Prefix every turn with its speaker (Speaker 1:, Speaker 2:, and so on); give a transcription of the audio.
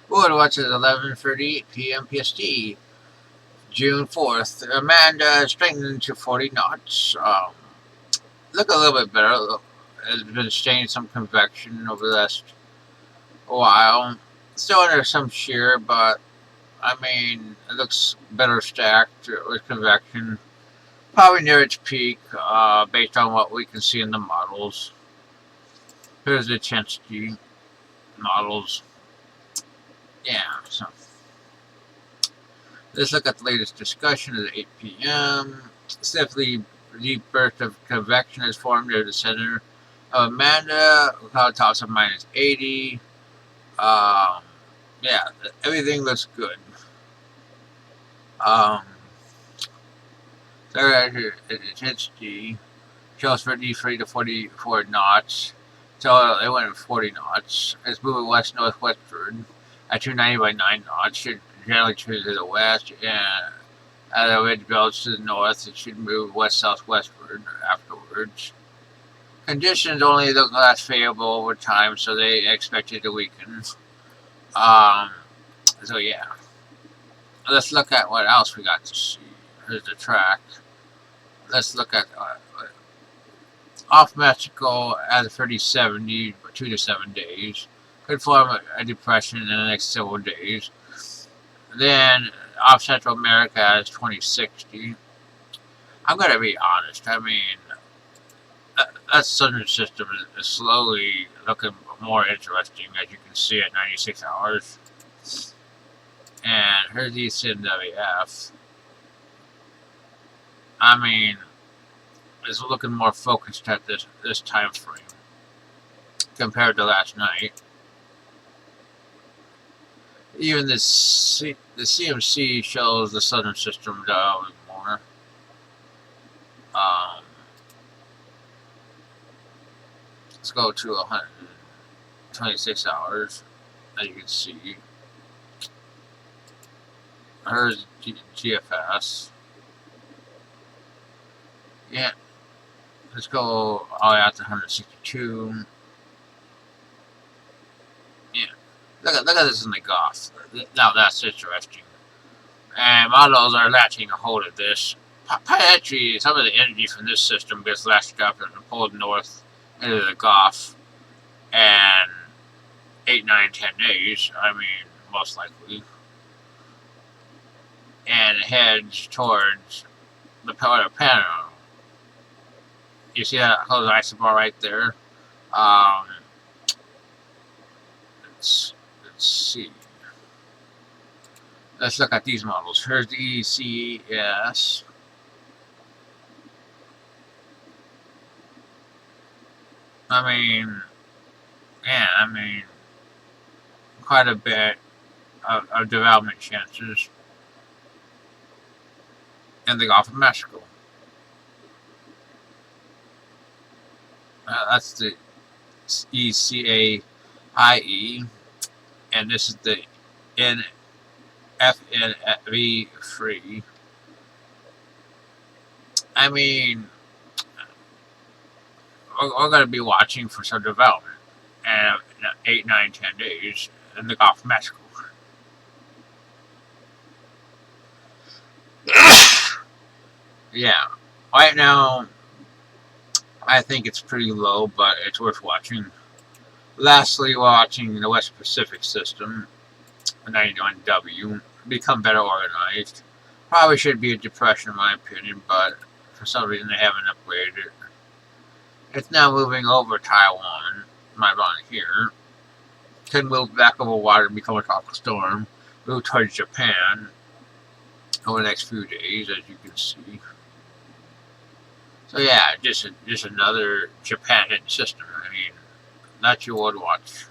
Speaker 1: Wood watches 11:38 p.m. PST, June 4th. Amanda strengthened to 40 knots. Look a little bit better. Has been staying some convection over the last while. Still under some shear, but I mean, it looks better stacked with convection. Probably near its peak, based on what we can see in the models. Here's the Chensky models. Yeah, so let's look at the latest discussion at 8 p.m. Stiffly deep burst of convection is formed near the center of Amanda. Cloud tops of -80. Um, yeah, everything looks good. Um, so it hits D. Shows for D3 to 44 knots. So it went at 40 knots. It's moving west northwestward at 290 by 9 knots. Should generally trade to the west, and as the ridge belts to the north, it should move west southwestward afterwards. Conditions only look less favorable over time, so they expect it to weaken. Um, so yeah, let's look at what else we got to see. Here's the track. Let's look at off Mexico at 3070 for 2 to 7 days. Could form a depression in the next several days. Then off Central America at 2060. I'm going to be honest. I mean, that southern system is slowly looking more interesting, as you can see at 96 hours. And here's the CNWF. I mean, it's looking more focused at this time frame compared to last night. Even the CMC shows the southern system down more. Let's go to 126 hours, as you can see. Here's GFS. Yeah, let's go all the way out to 162. Yeah, look at this in the Gulf. Now that's interesting. And models are latching a hold of this. Actually, some of the energy from this system gets latched up and pulled north into the Gulf. And 8, 9, 10 days, I mean, most likely. And it heads towards the polar panel. You see that close isobar right there? Let's see. Let's look at these models. Here's the ECS. I mean, quite a bit of development chances in the Gulf of Mexico. That's the ECAIE, and this is the FNV free. I mean, we're going to be watching for some development in 8, 9, 10 days in the Gulf of Mexico. Yeah, right now I think it's pretty low, but it's worth watching. Lastly, watching the West Pacific System, 91W, become better organized. Probably should be a depression in my opinion, but for some reason they haven't upgraded it. It's now moving over Taiwan, right on here. Could move back over water and become a tropical storm. Move towards Japan over the next few days, as you can see. So yeah, just another Japan hidden system. I mean, that's your world watch.